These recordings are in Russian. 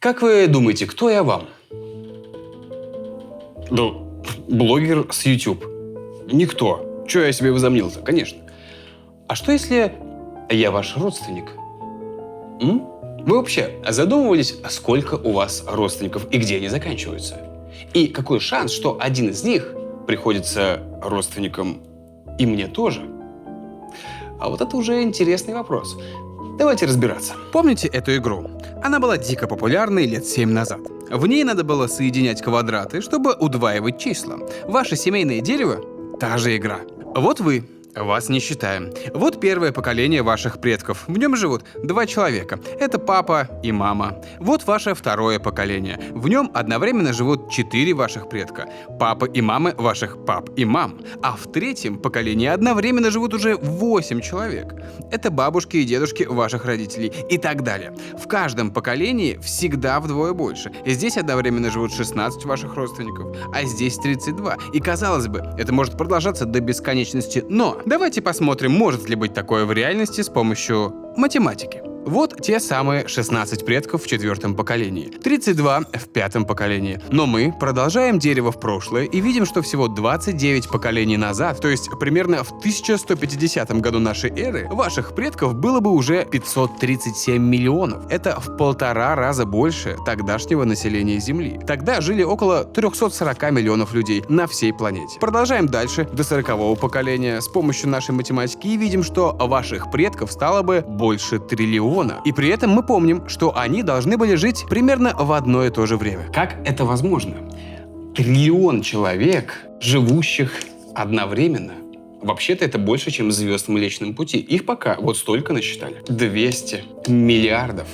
Как вы думаете, кто я вам? Да, блогер с YouTube. Никто. Чего я себе возомнил-то? Конечно. А что, если я ваш родственник? Вы вообще задумывались, сколько у вас родственников и где они заканчиваются? И какой шанс, что один из них приходится родственником и мне тоже? А вот это уже интересный вопрос. Давайте разбираться. Помните эту игру? Она была дико популярной лет 7 назад. В ней надо было соединять квадраты, чтобы удваивать числа. Ваше семейное дерево — та же игра. Вот вы. Вас не считаем. Вот первое поколение ваших предков. В нем живут 2 человека. Это папа и мама. Вот ваше второе поколение. В нем одновременно живут 4 ваших предка. Папа и мамы ваших пап и мам. А в третьем поколении одновременно живут уже 8 человек. Это бабушки и дедушки ваших родителей и так далее. В каждом поколении всегда вдвое больше. Здесь одновременно живут 16 ваших родственников, а здесь 32. И казалось бы, это может продолжаться до бесконечности, но давайте посмотрим, может ли быть такое в реальности с помощью математики. Вот те самые 16 предков в 4-м поколении, 32 в 5-м поколении. Но мы продолжаем дерево в прошлое и видим, что всего 29 поколений назад, то есть примерно в 1150 году нашей эры, ваших предков было бы уже 537 миллионов. Это в 1,5 раза больше тогдашнего населения Земли. Тогда жили около 340 миллионов людей на всей планете. Продолжаем дальше, до 40-го поколения, с помощью нашей математики и видим, что ваших предков стало бы больше триллиона. И при этом мы помним, что они должны были жить примерно в одно и то же время. Как это возможно? Триллион человек, живущих одновременно. Вообще-то это больше, чем звезд в Млечном Пути. Их пока вот столько насчитали. 200 миллиардов.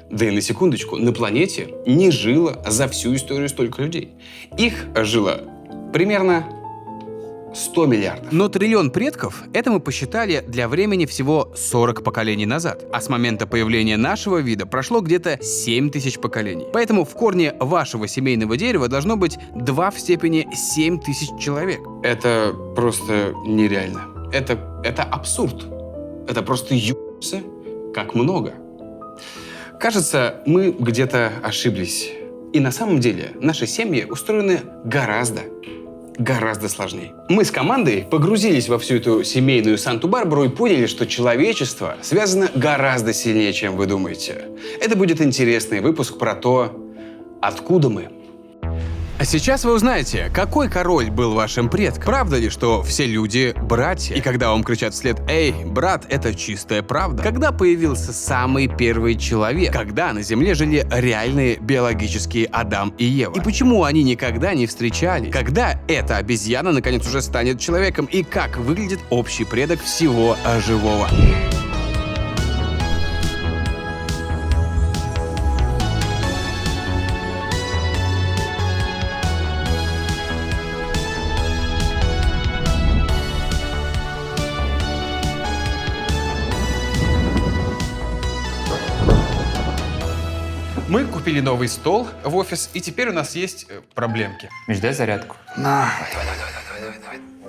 Да и на секундочку, на планете не жило за всю историю столько людей. Их жило примерно 100 миллиардов. Но триллион предков — это мы посчитали для времени всего 40 поколений назад. А с момента появления нашего вида прошло где-то 7000 поколений. Поэтому в корне вашего семейного дерева должно быть 2 в степени 7000 человек. Это просто нереально. Это абсурд. Это просто ебаться, как много. Кажется, мы где-то ошиблись. И на самом деле наши семьи устроены гораздо сложнее. Мы с командой погрузились во всю эту семейную Санту-Барбару и поняли, что человечество связано гораздо сильнее, чем вы думаете. Это будет интересный выпуск про то, откуда мы. А сейчас вы узнаете, какой король был вашим предком. Правда ли, что все люди — братья? И когда вам кричат вслед «Эй, брат, это чистая правда». Когда появился самый первый человек? Когда на Земле жили реальные биологические Адам и Ева? И почему они никогда не встречались? Когда эта обезьяна наконец уже станет человеком? И как выглядит общий предок всего живого? Мы купили новый стол в офис, и теперь у нас есть проблемки. Миш, дай зарядку. На.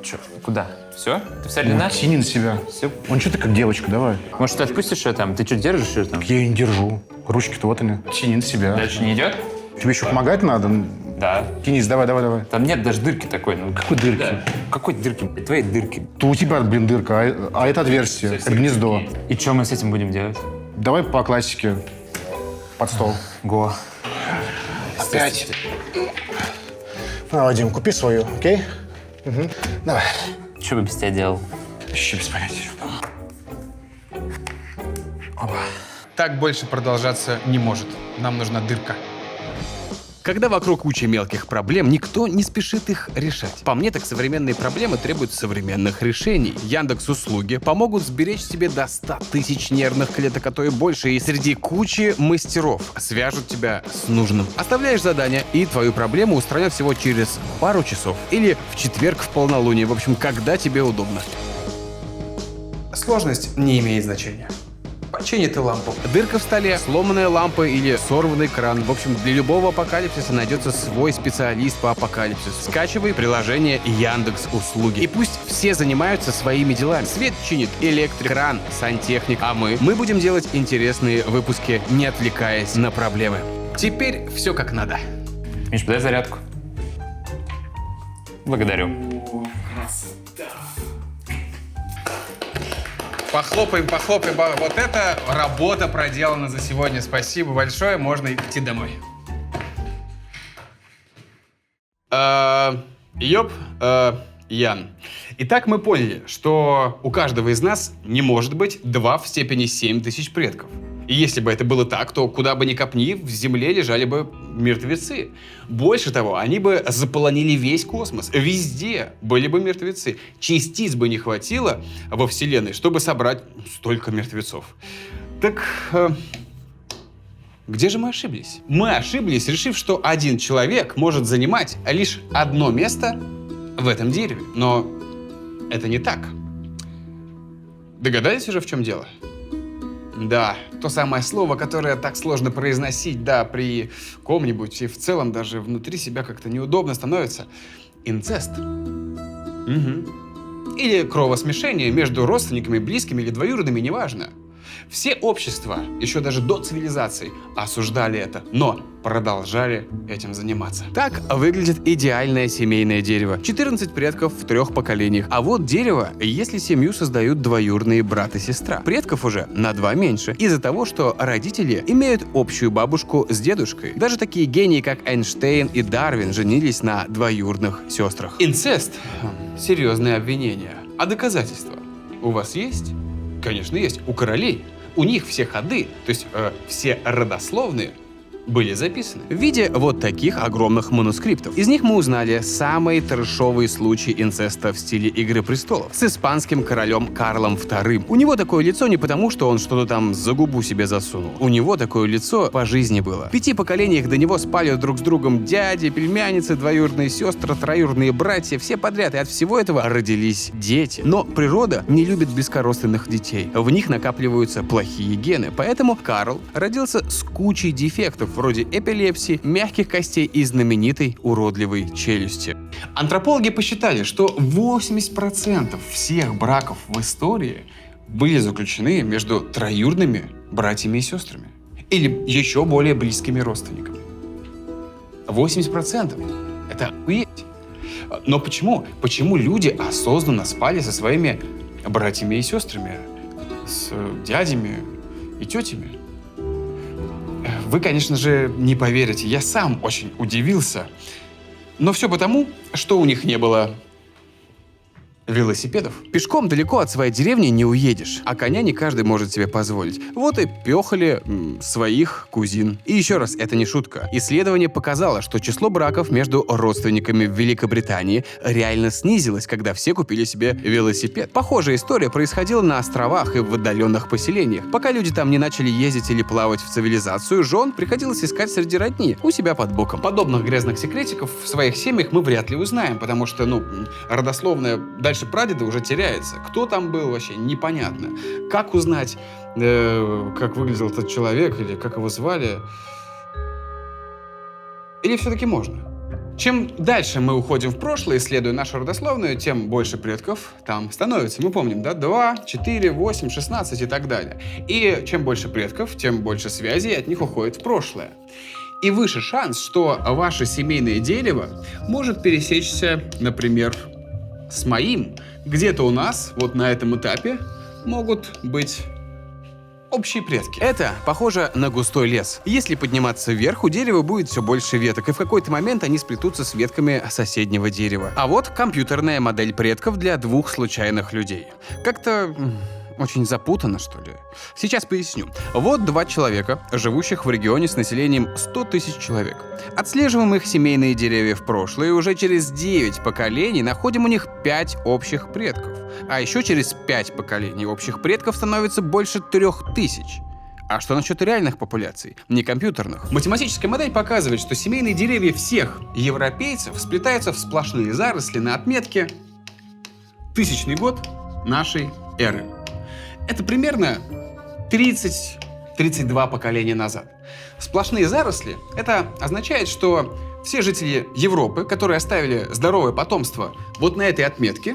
Че, куда? Все? Ты вся длина? Тяни на себя. Все. Он что ты как девочка, давай. Может, ты отпустишь ее там? Ты что, держишь ее там? Я и не держу. Ручки-то вот они. Тяни на себя. Дальше не идет? Тебе еще помогать надо? Да. Тянись, давай. Там нет даже дырки такой. Ну, Какой дырки? да. Какой дырки? Твоей дырки. То у тебя, блин, дырка, а это отверстие, это гнездо. И что мы с этим будем делать? Давай по классике. Под стол. Го. Опять. На, Вадим, купи свою, окей? Угу. Давай. Что бы без тебя делал? Вообще без понятия. Опа. Так больше продолжаться не может. Нам нужна дырка. Когда вокруг куча мелких проблем, никто не спешит их решать. По мне, так современные проблемы требуют современных решений. Яндекс.Услуги помогут сберечь себе до 100 тысяч нервных клеток, а то и больше, и среди кучи мастеров свяжут тебя с нужным. Оставляешь задание, и твою проблему устранят всего через пару часов. Или в четверг в полнолуние, в общем, когда тебе удобно. Сложность не имеет значения. Почини ты лампу. Дырка в столе, сломанная лампа или сорванный кран. В общем, для любого апокалипсиса найдется свой специалист по апокалипсису. Скачивай приложение Яндекс.Услуги. И пусть все занимаются своими делами. Свет чинит, электрик, кран, сантехник. А мы будем делать интересные выпуски, не отвлекаясь на проблемы. Теперь все как надо. Миш, подай зарядку. Благодарю. Похлопаем. Вот это работа проделана за сегодня. Спасибо большое. Можно идти домой. Ян. Итак, мы поняли, что у каждого из нас не может быть 2 в степени 7000 предков. И если бы это было так, то куда бы ни копни, в Земле лежали бы мертвецы. Больше того, они бы заполонили весь космос. Везде были бы мертвецы. Частиц бы не хватило во Вселенной, чтобы собрать столько мертвецов. Так где же мы ошиблись? Мы ошиблись, решив, что один человек может занимать лишь одно место в этом дереве. Но это не так. Догадались уже, в чем дело? Да, то самое слово, которое так сложно произносить, да, при ком-нибудь, и в целом даже внутри себя как-то неудобно становится. Инцест. Угу. Или кровосмешение между родственниками, близкими или двоюродными, неважно. Все общества, еще даже до цивилизации, осуждали это, но продолжали этим заниматься. Так выглядит идеальное семейное дерево. 14 предков в 3 поколениях. А вот дерево, если семью создают двоюродные брат и сестра. Предков уже на 2 меньше. Из-за того, что родители имеют общую бабушку с дедушкой. Даже такие гении, как Эйнштейн и Дарвин, женились на двоюродных сестрах. Инцест. Серьезное обвинение. А доказательства у вас есть? Конечно, есть. У королей. У них все ходы, то есть все родословные, были записаны в виде вот таких огромных манускриптов. Из них мы узнали самые трэшовые случаи инцеста в стиле «Игры престолов» с испанским королем Карлом II. У него такое лицо не потому, что он что-то там за губу себе засунул. У него такое лицо по жизни было. В 5 поколениях до него спали друг с другом дяди, племянницы, двоюродные сестры, троюродные братья, все подряд, и от всего этого родились дети. Но природа не любит близкородственных детей. В них накапливаются плохие гены, поэтому Карл родился с кучей дефектов, вроде эпилепсии, мягких костей и знаменитой уродливой челюсти. Антропологи посчитали, что 80% всех браков в истории были заключены между троюродными братьями и сестрами. Или еще более близкими родственниками. 80%. Это охуеть. Но почему? Почему люди осознанно спали со своими братьями и сестрами? С дядями и тетями? Вы, конечно же, не поверите, я сам очень удивился. Но все потому, что у них не было велосипедов. Пешком далеко от своей деревни не уедешь, а коня не каждый может себе позволить. Вот и пёхали своих кузин. И еще раз, это не шутка. Исследование показало, что число браков между родственниками в Великобритании реально снизилось, когда все купили себе велосипед. Похожая история происходила на островах и в отдаленных поселениях. Пока люди там не начали ездить или плавать в цивилизацию, жен приходилось искать среди родни у себя под боком. Подобных грязных секретиков в своих семьях мы вряд ли узнаем, потому что, родословная дальше прадеда уже теряется. Кто там был, вообще непонятно. Как узнать, как выглядел этот человек, или как его звали? Или все-таки можно? Чем дальше мы уходим в прошлое, исследуя нашу родословную, тем больше предков там становится. Мы помним, да? 2, 4, 8, 16 и так далее. И чем больше предков, тем больше связей от них уходит в прошлое. И выше шанс, что ваше семейное дерево может пересечься, например, с моим. Где-то у нас, вот на этом этапе, могут быть общие предки. Это похоже на густой лес. Если подниматься вверх, у дерева будет все больше веток, и в какой-то момент они сплетутся с ветками соседнего дерева. А вот компьютерная модель предков для 2 случайных людей. Как-то очень запутанно, что ли. Сейчас поясню. Вот 2 человека, живущих в регионе с населением 100 тысяч человек. Отслеживаем их семейные деревья в прошлое, и уже через 9 поколений находим у них 5 общих предков. А еще через 5 поколений общих предков становится больше 3000. А что насчет реальных популяций, не компьютерных? Математическая модель показывает, что семейные деревья всех европейцев сплетаются в сплошные заросли на отметке 1000 год нашей эры. Это примерно 30-32 поколения назад. Сплошные заросли — это означает, что все жители Европы, которые оставили здоровое потомство вот на этой отметке,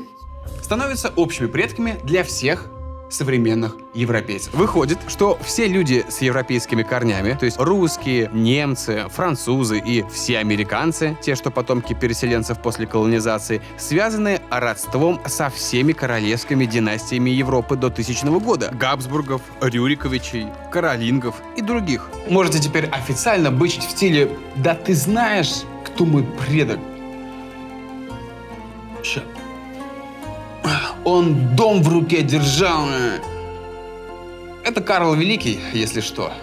становятся общими предками для всех современных европейцев. Выходит, что все люди с европейскими корнями, то есть русские, немцы, французы и все американцы, те, что потомки переселенцев после колонизации, связаны родством со всеми королевскими династиями Европы до 1000 года. Габсбургов, Рюриковичей, Каролингов и других. Можете теперь официально бычить в стиле «Да ты знаешь, кто мой предок?» Ща. Он дом в руке держал. Это Карл Великий, если что.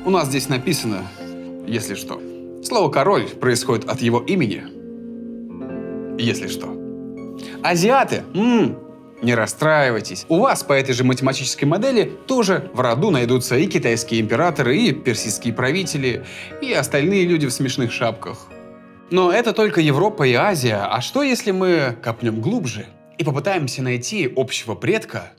У нас здесь написано «если что». Слово «король» происходит от его имени, если что. Азиаты, не расстраивайтесь. У вас по этой же математической модели тоже в роду найдутся и китайские императоры, и персидские правители, и остальные люди в смешных шапках. Но это только Европа и Азия. А что, если мы копнем глубже и попытаемся найти общего предка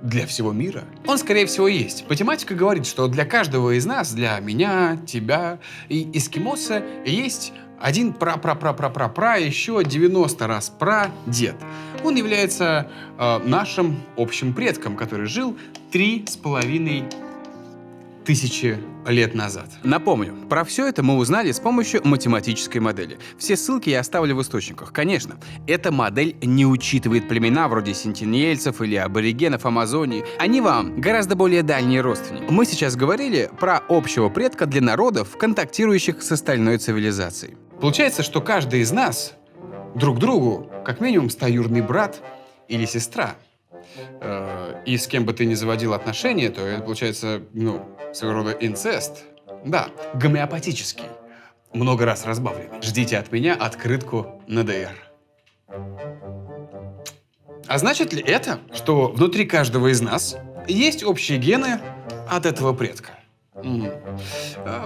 для всего мира? Он, скорее всего, есть. Математика говорит, что для каждого из нас, для меня, тебя и эскимоса, есть один пра-пра-пра-пра-пра-пра, еще 90 раз прадед. Он является нашим общим предком, который жил 3500 лет назад. Напомню, про все это мы узнали с помощью математической модели. Все ссылки я оставлю в источниках. Конечно, эта модель не учитывает племена вроде сентинельцев или аборигенов Амазонии. Они вам гораздо более дальние родственники. Мы сейчас говорили про общего предка для народов, контактирующих с остальной цивилизацией. Получается, что каждый из нас друг другу как минимум стоюрный брат или сестра. И с кем бы ты ни заводил отношения, то это получается, своего рода инцест. Да, гомеопатический. Много раз разбавленный. Ждите от меня открытку на ДР. А значит ли это, что внутри каждого из нас есть общие гены от этого предка?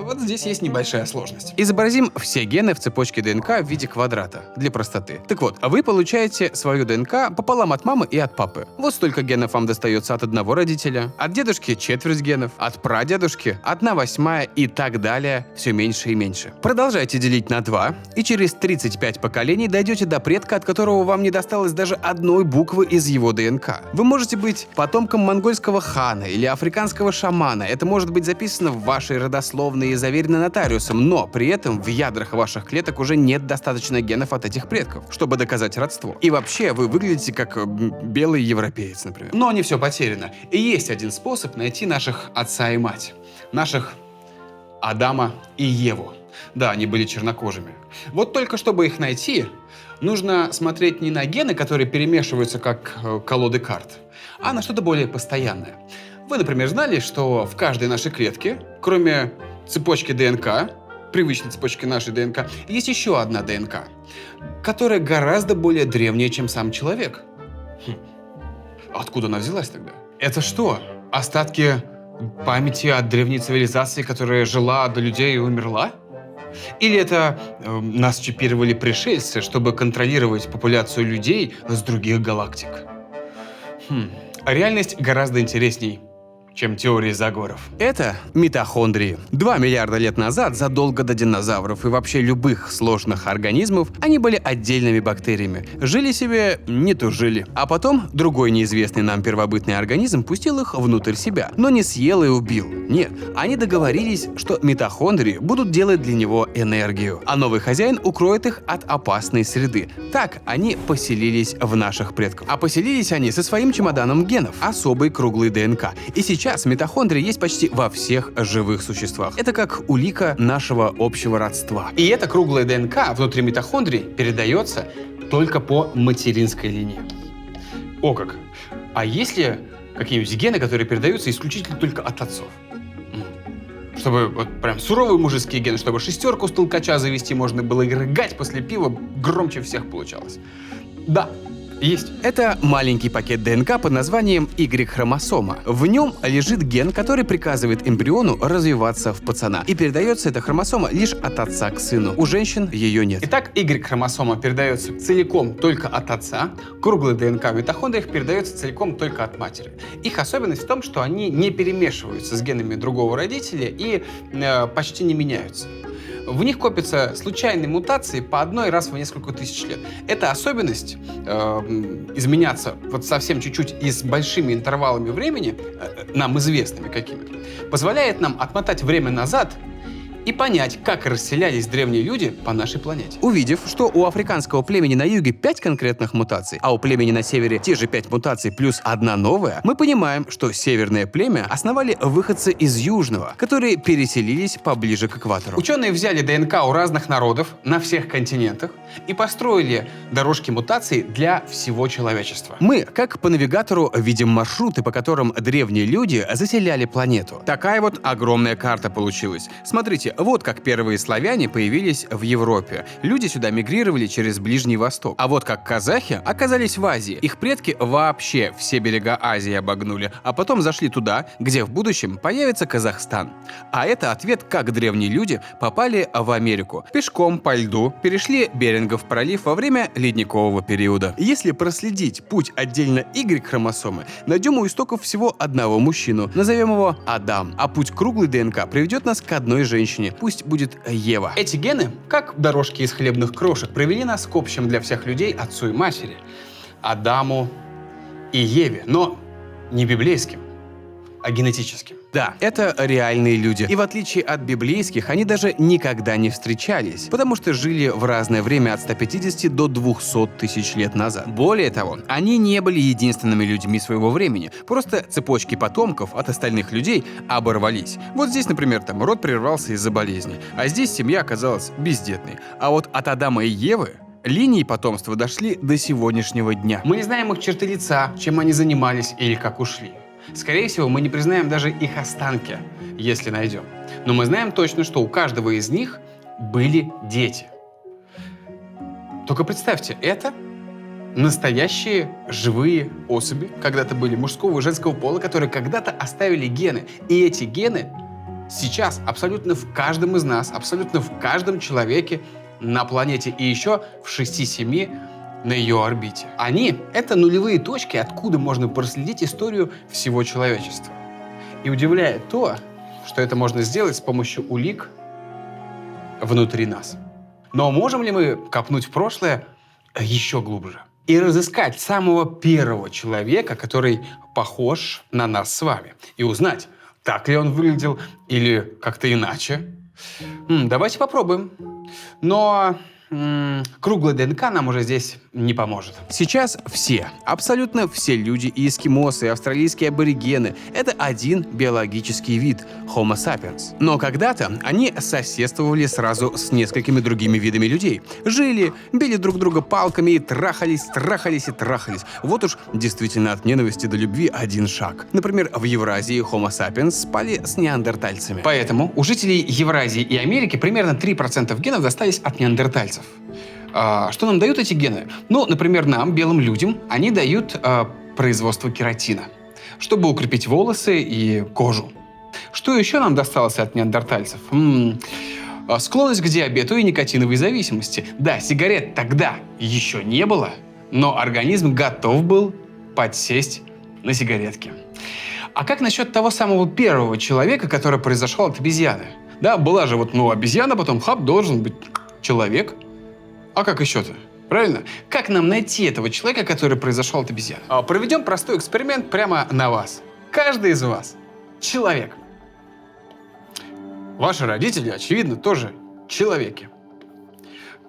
Вот здесь есть небольшая сложность. Изобразим все гены в цепочке ДНК в виде квадрата, для простоты. Так вот, вы получаете свою ДНК пополам от мамы и от папы. Вот столько генов вам достается от одного родителя, от дедушки четверть генов, от прадедушки 1/8 и так далее, все меньше и меньше. Продолжайте делить на 2, и через 35 поколений дойдете до предка, от которого вам не досталось даже одной буквы из его ДНК. Вы можете быть потомком монгольского хана или африканского шамана. Это может быть записано в вашей родословной и заверено нотариусом, но при этом в ядрах ваших клеток уже нет достаточно генов от этих предков, чтобы доказать родство. И вообще вы выглядите как белый европеец, например. Но не все потеряно. И есть один способ найти наших отца и мать. Наших Адама и Еву. Да, они были чернокожими. Вот только чтобы их найти, нужно смотреть не на гены, которые перемешиваются как колоды карт, а на что-то более постоянное. Вы, например, знали, что в каждой нашей клетке, кроме цепочки ДНК, привычной цепочки нашей ДНК, есть еще одна ДНК, которая гораздо более древняя, чем сам человек. Откуда она взялась тогда? Это что, остатки памяти от древней цивилизации, которая жила до людей и умерла? Или это нас чипировали пришельцы, чтобы контролировать популяцию людей с других галактик? Реальность гораздо интересней, чем теории заговоров. Это митохондрии. 2 миллиарда лет назад, задолго до динозавров и вообще любых сложных организмов, они были отдельными бактериями. Жили себе, не тужили. А потом другой неизвестный нам первобытный организм пустил их внутрь себя, но не съел и убил. Нет, они договорились, что митохондрии будут делать для него энергию, а новый хозяин укроет их от опасной среды. Так они поселились в наших предков. А поселились они со своим чемоданом генов, особой круглой ДНК. И сейчас митохондрии есть почти во всех живых существах. Это как улика нашего общего родства. И эта круглая ДНК внутри митохондрий передается только по материнской линии. О как! А есть ли какие-нибудь гены, которые передаются исключительно только от отцов? Чтобы вот прям суровые мужские гены, чтобы шестерку с толкача завести можно было и рыгать после пива громче всех получалось. Да. Есть. Это маленький пакет ДНК под названием Y-хромосома. В нем лежит ген, который приказывает эмбриону развиваться в пацана. И передается эта хромосома лишь от отца к сыну. У женщин ее нет. Итак, Y-хромосома передается целиком только от отца, круглая ДНК в митохондриях передается целиком только от матери. Их особенность в том, что они не перемешиваются с генами другого родителя и почти не меняются. В них копятся случайные мутации по одной раз в несколько тысяч лет. Эта особенность изменяться вот совсем чуть-чуть и с большими интервалами времени, нам известными какими-то, позволяет нам отмотать время назад и понять, как расселялись древние люди по нашей планете. Увидев, что у африканского племени на юге 5 конкретных мутаций, а у племени на севере те же 5 мутаций плюс одна новая, мы понимаем, что северное племя основали выходцы из южного, которые переселились поближе к экватору. Ученые взяли ДНК у разных народов на всех континентах и построили дорожки мутаций для всего человечества. Мы, как по навигатору, видим маршруты, по которым древние люди заселяли планету. Такая вот огромная карта получилась. Смотрите, вот как первые славяне появились в Европе. Люди сюда мигрировали через Ближний Восток. А вот как казахи оказались в Азии. Их предки вообще все берега Азии обогнули, а потом зашли туда, где в будущем появится Казахстан. А это ответ, как древние люди попали в Америку. Пешком по льду перешли Берингов пролив во время ледникового периода. Если проследить путь отдельно Y-хромосомы, найдем у истоков всего одного мужчину. Назовем его Адам. А путь круглой ДНК приведет нас к одной женщине. Пусть будет Ева. Эти гены, как дорожки из хлебных крошек, привели нас к общим для всех людей отцу и матери, Адаму и Еве, но не библейским, а генетическим. Да, это реальные люди. И в отличие от библейских, они даже никогда не встречались, потому что жили в разное время от 150 до 200 тысяч лет назад. Более того, они не были единственными людьми своего времени. Просто цепочки потомков от остальных людей оборвались. Вот здесь, например, там род прервался из-за болезни, а здесь семья оказалась бездетной. А вот от Адама и Евы линии потомства дошли до сегодняшнего дня. Мы не знаем их черты лица, чем они занимались или как ушли. Скорее всего, мы не признаем даже их останки, если найдем. Но мы знаем точно, что у каждого из них были дети. Только представьте, это настоящие живые особи, когда-то были мужского и женского пола, которые когда-то оставили гены. И эти гены сейчас абсолютно в каждом из нас, абсолютно в каждом человеке на планете и еще в 6-7 на ее орбите. Они — это нулевые точки, откуда можно проследить историю всего человечества. И удивляет то, что это можно сделать с помощью улик внутри нас. Но можем ли мы копнуть в прошлое еще глубже и разыскать самого первого человека, который похож на нас с вами, и узнать, так ли он выглядел или как-то иначе? Давайте попробуем. Но круглая ДНК нам уже здесь не поможет. Сейчас все, абсолютно все люди и эскимосы, и австралийские аборигены — это один биологический вид — Homo sapiens. Но когда-то они соседствовали сразу с несколькими другими видами людей. Жили, били друг друга палками и трахались. Вот уж действительно от ненависти до любви один шаг. Например, в Евразии Homo sapiens спали с неандертальцами. Поэтому у жителей Евразии и Америки примерно 3% генов достались от неандертальцев. Что нам дают эти гены? Ну, например, нам, белым людям, они дают производство кератина, чтобы укрепить волосы и кожу. Что еще нам досталось от неандертальцев? Склонность к диабету и никотиновой зависимости. Да, сигарет тогда еще не было, но организм готов был подсесть на сигаретки. А как насчет того самого первого человека, который произошел от обезьяны? Да, была же обезьяна, потом должен быть человек. А как еще-то? Правильно? Как нам найти этого человека, который произошел от обезьяны? Проведем простой эксперимент прямо на вас. Каждый из вас человек. Ваши родители, очевидно, тоже человеки.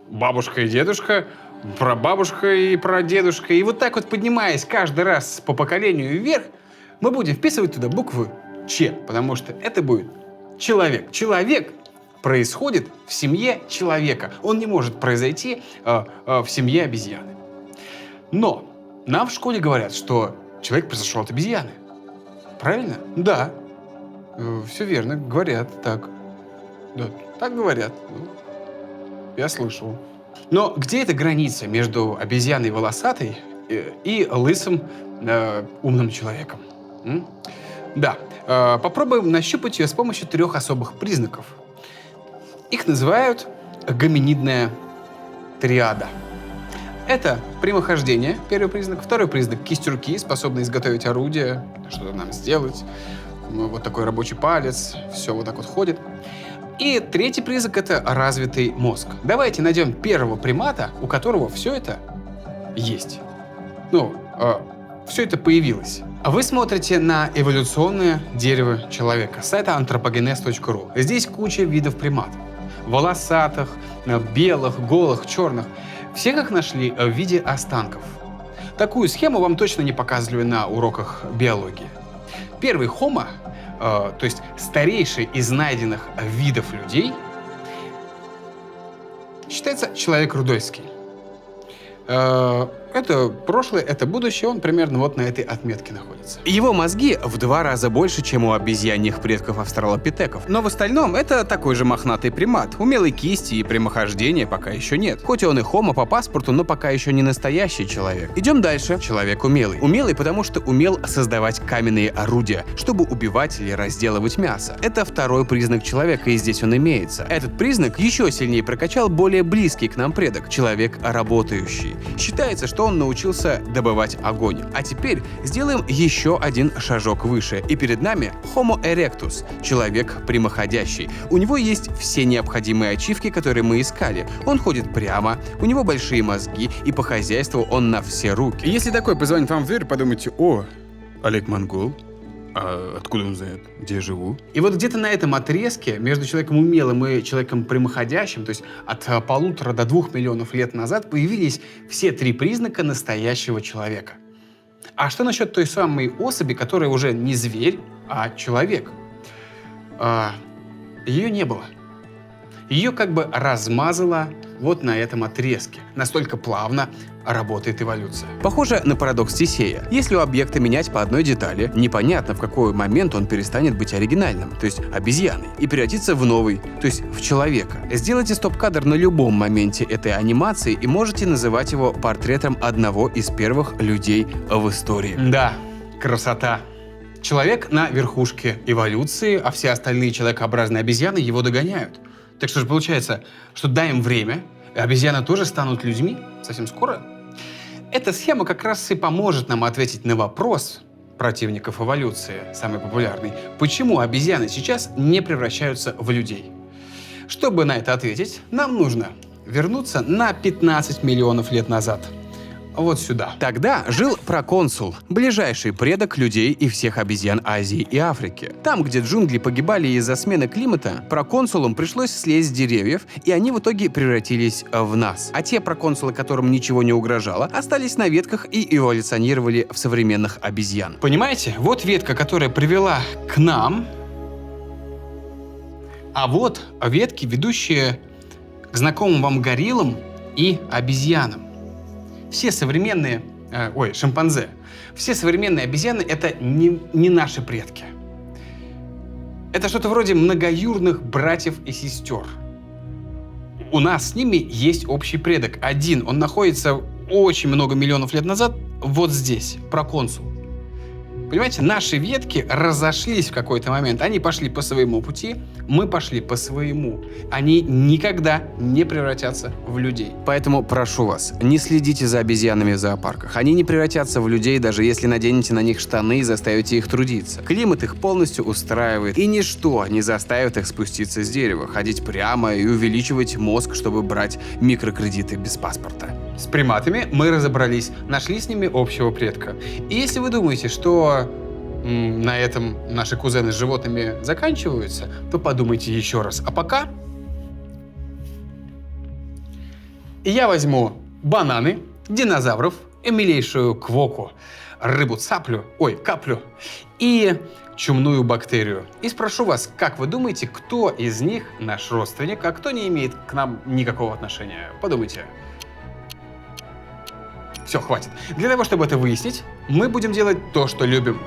Бабушка и дедушка, прабабушка и прадедушка. И вот так вот, поднимаясь каждый раз по поколению вверх, мы будем вписывать туда букву Ч, потому что это будет человек. Человек происходит в семье человека. Он не может произойти в семье обезьяны. Но нам в школе говорят, что человек произошел от обезьяны. Правильно? Да. Все верно. Говорят так. Да, так говорят. Я слышал. Но где эта граница между обезьяной волосатой и лысым умным человеком? Да. Попробуем нащупать ее с помощью 3 особых признаков. Их называют гоминидная триада. Это прямохождение, первый признак. Второй признак — кисть руки, способна изготовить орудие, что-то нам сделать. Вот такой рабочий палец, все вот так вот ходит. И третий признак — это развитый мозг. Давайте найдем первого примата, у которого все это есть. Все это появилось. Вы смотрите на эволюционное дерево человека с сайта anthropogenes.ru. Здесь куча видов приматов. Волосатых, белых, голых, черных. Всех их нашли в виде останков. Такую схему вам точно не показывали на уроках биологии. Первый Homo, то есть старейший из найденных видов людей, считается человек рудольский. Это прошлое, это будущее, он примерно вот на этой отметке находится. Его мозги в 2 раза больше, чем у обезьяньих предков австралопитеков. Но в остальном это такой же мохнатый примат. Умелой кисти и прямохождения пока еще нет. Хоть он и хомо по паспорту, но пока еще не настоящий человек. Идем дальше. Человек умелый. Умелый, потому что умел создавать каменные орудия, чтобы убивать или разделывать мясо. Это второй признак человека, и здесь он имеется. Этот признак еще сильнее прокачал более близкий к нам предок — человек работающий. Считается, что он научился добывать огонь. А теперь сделаем еще один шажок выше. И перед нами Homo erectus — человек прямоходящий. У него есть все необходимые ачивки, которые мы искали. Он ходит прямо, у него большие мозги, и по хозяйству он на все руки. Если такой позвонит вам в дверь, подумайте: о, Олег Монгол. А откуда он знает, где я живу? И вот где-то на этом отрезке между человеком умелым и человеком прямоходящим, то есть от 1,5 до 2 миллионов лет назад, появились все 3 признака настоящего человека. А что насчет той самой особи, которая уже не зверь, а человек? Ее не было. Ее как бы размазало вот на этом отрезке. Настолько плавно работает эволюция. Похоже на парадокс Тесея. Если у объекта менять по одной детали, непонятно, в какой момент он перестанет быть оригинальным, то есть обезьяной, и превратится в новый, то есть в человека. Сделайте стоп-кадр на любом моменте этой анимации и можете называть его портретом одного из первых людей в истории. Да, красота. Человек на верхушке эволюции, а все остальные человекообразные обезьяны его догоняют. Так что же получается, что дай им время, и обезьяны тоже станут людьми совсем скоро? Эта схема как раз и поможет нам ответить на вопрос противников эволюции, самый популярный: почему обезьяны сейчас не превращаются в людей? Чтобы на это ответить, нам нужно вернуться на 15 миллионов лет назад. Вот сюда. Тогда жил проконсул, ближайший предок людей и всех обезьян Азии и Африки. Там, где джунгли погибали из-за смены климата, проконсулам пришлось слезть с деревьев, и они в итоге превратились в нас. А те проконсулы, которым ничего не угрожало, остались на ветках и эволюционировали в современных обезьян. Понимаете? Вот ветка, которая привела к нам, а вот ветки, ведущие к знакомым вам гориллам и обезьянам. Все современные, шимпанзе, все современные обезьяны — это не наши предки. Это что-то вроде многоюрных братьев и сестер. У нас с ними есть общий предок. Один, он находится очень много миллионов лет назад вот здесь, проконсул. Понимаете, наши ветки разошлись в какой-то момент. Они пошли по своему пути, мы пошли по своему. Они никогда не превратятся в людей. Поэтому прошу вас, не следите за обезьянами в зоопарках. Они не превратятся в людей, даже если наденете на них штаны и заставите их трудиться. Климат их полностью устраивает, и ничто не заставит их спуститься с дерева, ходить прямо и увеличивать мозг, чтобы брать микрокредиты без паспорта. С приматами мы разобрались, нашли с ними общего предка. И если вы думаете, что на этом наши кузены с животными заканчиваются, то подумайте еще раз. А пока я возьму бананы, динозавров, милейшую квоку, рыбу-цаплю, каплю и чумную бактерию. И спрошу вас, как вы думаете, кто из них наш родственник, а кто не имеет к нам никакого отношения? Подумайте. Все, хватит. Для того, чтобы это выяснить, мы будем делать то, что любим.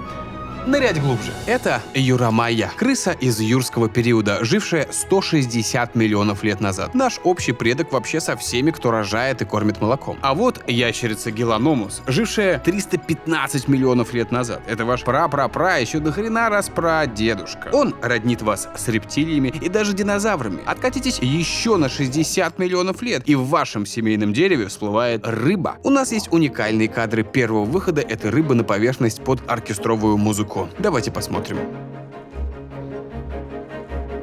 Нырять глубже. Это Юрамайя, крыса из юрского периода, жившая 160 миллионов лет назад. Наш общий предок вообще со всеми, кто рожает и кормит молоком. А вот ящерица Геланомус, жившая 315 миллионов лет назад. Это ваш пра-пра-пра, еще до хрена раз прадедушка. Он роднит вас с рептилиями и даже динозаврами. Откатитесь еще на 60 миллионов лет, и в вашем семейном дереве всплывает рыба. У нас есть уникальные кадры первого выхода этой рыбы на поверхность под оркестровую музыку. Давайте посмотрим.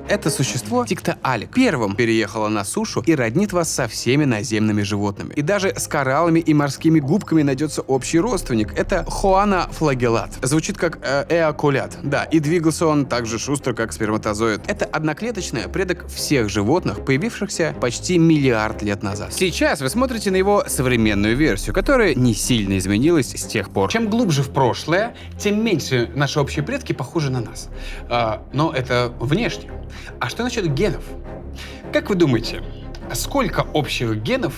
Это существо Тиктаалик первым переехало на сушу и роднит вас со всеми наземными животными. И даже с кораллами и морскими губками найдется общий родственник. Это Хоана флагеллат. Звучит как эокулят. Да, и двигался он так же шустро, как сперматозоид. Это одноклеточный предок всех животных, появившихся почти миллиард лет назад. Сейчас вы смотрите на его современную версию, которая не сильно изменилась с тех пор. Чем глубже в прошлое, тем меньше наши общие предки похожи на нас. Но это внешне. А что насчет генов? Как вы думаете, сколько общих генов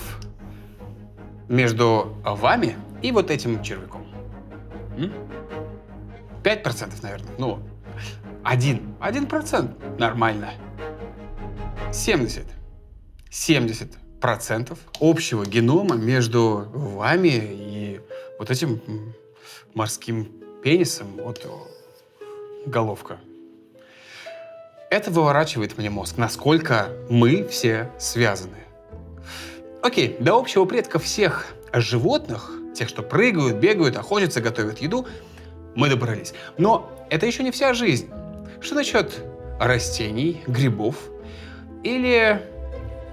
между вами и вот этим червяком? 5%, наверное. Ну, 1%. Нормально. 70% общего генома между вами и вот этим морским пенисом. Вот головка. Это выворачивает мне мозг, насколько мы все связаны. Окей, до общего предка всех животных, тех, что прыгают, бегают, охотятся, готовят еду, мы добрались. Но это еще не вся жизнь. Что насчет растений, грибов или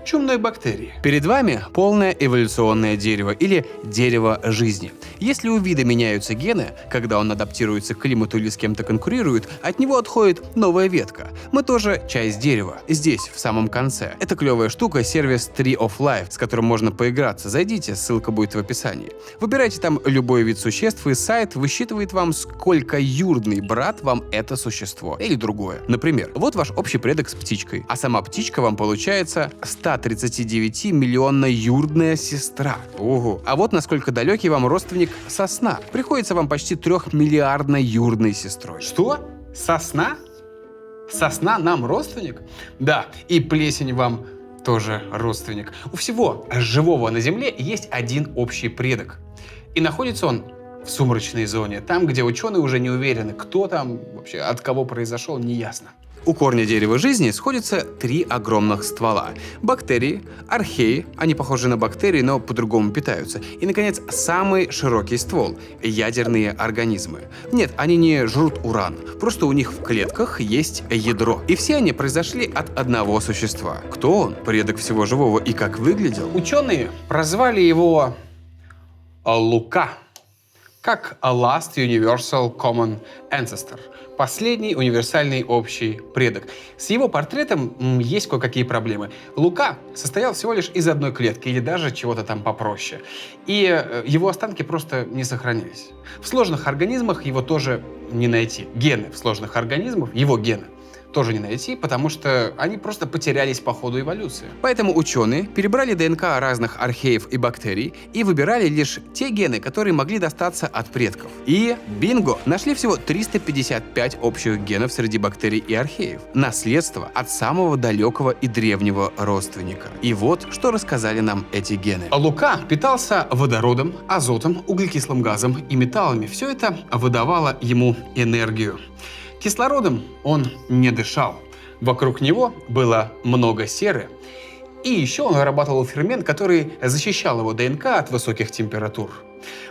чумной бактерии? Перед вами полное эволюционное дерево или дерево жизни. Если у вида меняются гены, когда он адаптируется к климату или с кем-то конкурирует, от него отходит новая ветка. Мы тоже часть дерева. Здесь, в самом конце. Это клевая штука, сервис Tree of Life, с которым можно поиграться. Зайдите, ссылка будет в описании. Выбирайте там любой вид существ, и сайт высчитывает вам, сколько юрный брат вам это существо. Или другое. Например, вот ваш общий предок с птичкой, а сама птичка вам получается 139-миллионная юрдная сестра. Ого. А вот насколько далекий вам родственник сосна. Приходится вам почти 3-миллиардной юрдной сестрой. Что? Сосна? Сосна нам родственник? Да, и плесень вам тоже родственник. У всего живого на Земле есть один общий предок. И находится он в сумрачной зоне, там, где ученые уже не уверены, кто там вообще, от кого произошел, неясно. У корня дерева жизни сходятся 3 огромных ствола. Бактерии, археи, они похожи на бактерии, но по-другому питаются. И, наконец, самый широкий ствол – ядерные организмы. Нет, они не жрут уран, просто у них в клетках есть ядро. И все они произошли от одного существа. Кто он, предок всего живого, и как выглядел? Ученые прозвали его Лука, как Last Universal Common Ancestor, последний универсальный общий предок. С его портретом есть кое-какие проблемы. Лука состоял всего лишь из одной клетки или даже чего-то там попроще. И его останки просто не сохранились. В сложных организмах его тоже не найти. Гены в сложных организмах, его гены, тоже не найти, потому что они просто потерялись по ходу эволюции. Поэтому ученые перебрали ДНК разных археев и бактерий и выбирали лишь те гены, которые могли достаться от предков. И бинго! Нашли всего 355 общих генов среди бактерий и археев. Наследство от самого далекого и древнего родственника. И вот, что рассказали нам эти гены. Лука питался водородом, азотом, углекислым газом и металлами. Все это выдавало ему энергию. Кислородом он не дышал. Вокруг него было много серы. И еще он вырабатывал фермент, который защищал его ДНК от высоких температур.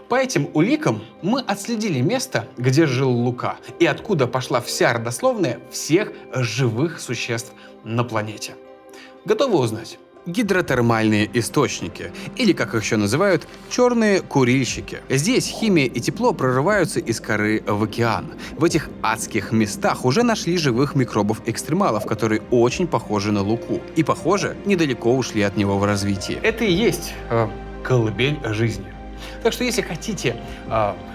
По этим уликам мы отследили место, где жил Лука, и откуда пошла вся родословная всех живых существ на планете. Готовы узнать? Гидротермальные источники, или, как их еще называют, черные курильщики. Здесь химия и тепло прорываются из коры в океан. В этих адских местах уже нашли живых микробов-экстремалов, которые очень похожи на Луку. И, похоже, недалеко ушли от него в развитии. Это и есть колыбель жизни. Так что если хотите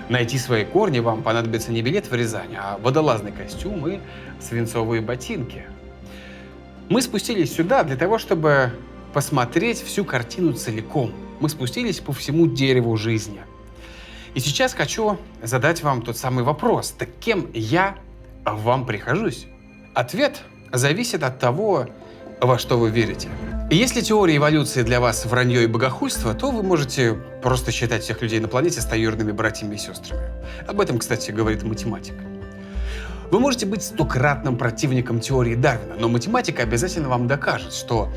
найти свои корни, вам понадобится не билет в Рязань, а водолазный костюм и свинцовые ботинки. Мы спустились сюда для того, чтобы посмотреть всю картину целиком. Мы спустились по всему дереву жизни. И сейчас хочу задать вам тот самый вопрос. Так кем я вам прихожусь? Ответ зависит от того, во что вы верите. И если теория эволюции для вас вранье и богохульство, то вы можете просто считать всех людей на планете стоюрными братьями и сестрами. Об этом, кстати, говорит математика. Вы можете быть стократным противником теории Дарвина, но математика обязательно вам докажет, что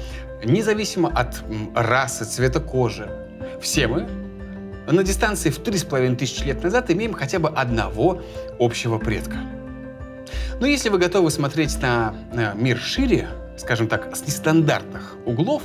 независимо от расы, цвета кожи, все мы на дистанции в 3500 лет назад имеем хотя бы одного общего предка. Но если вы готовы смотреть на мир шире, скажем так, с нестандартных углов,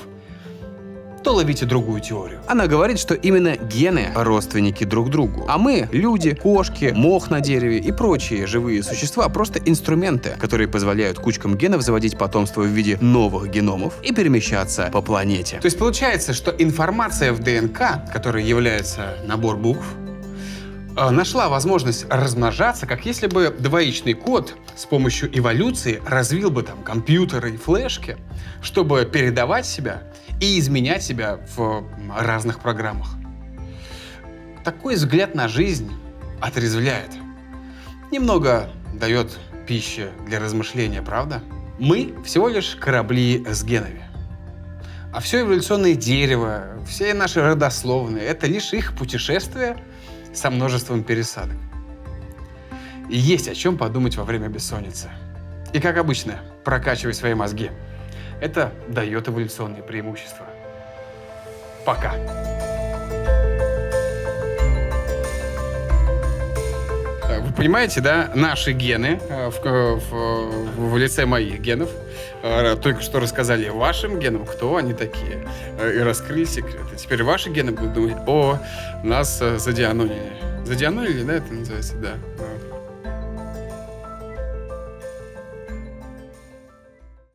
то ловите другую теорию. Она говорит, что именно гены родственники друг другу. А мы, люди, кошки, мох на дереве и прочие живые существа, просто инструменты, которые позволяют кучкам генов заводить потомство в виде новых геномов и перемещаться по планете. То есть получается, что информация в ДНК, которая является набор букв, нашла возможность размножаться, как если бы двоичный код с помощью эволюции развил бы там компьютеры и флешки, чтобы передавать себя и изменять себя в разных программах. Такой взгляд на жизнь отрезвляет. Немного дает пищи для размышления, правда? Мы всего лишь корабли с генами. А все эволюционное дерево, все наши родословные — это лишь их путешествие со множеством пересадок. И есть о чем подумать во время бессонницы. И как обычно, прокачивай свои мозги. Это дает эволюционные преимущества. Пока. Вы понимаете, да, наши гены в лице моих генов только что рассказали вашим генам, кто они такие, и раскрыли секреты. Теперь ваши гены будут думать: о, нас задианонили. Задианонили, да, это называется, да.